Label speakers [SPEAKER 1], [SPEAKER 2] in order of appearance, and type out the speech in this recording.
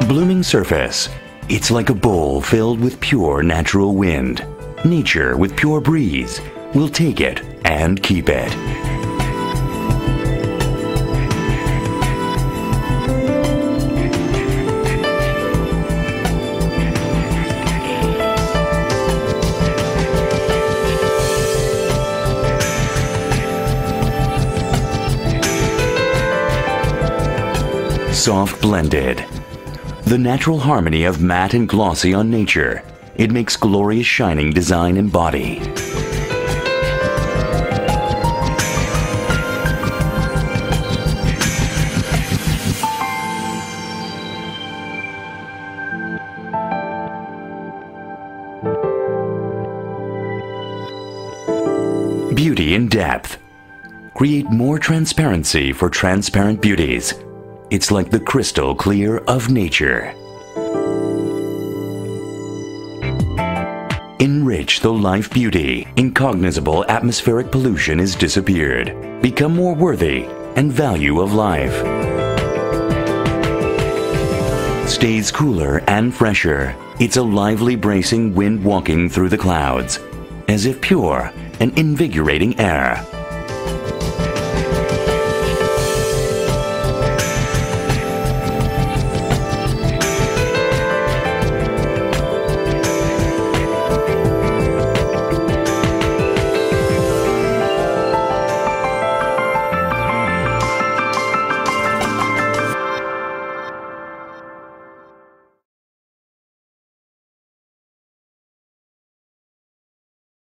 [SPEAKER 1] Blooming surface. It's like a bowl filled with pure natural wind. Nature with pure breeze. We'll take it and keep it. Soft blended. The natural harmony of matte and glossy on nature. It makes glorious shining design and body. Beauty in depth. Create more transparency for transparent beauties. It's like the crystal clear of nature. Enrich the life beauty. Incognizable atmospheric pollution is disappeared. Become more worthy and value of life. Stays cooler and fresher. It's a lively bracing wind walking through the clouds. As if pure and invigorating air.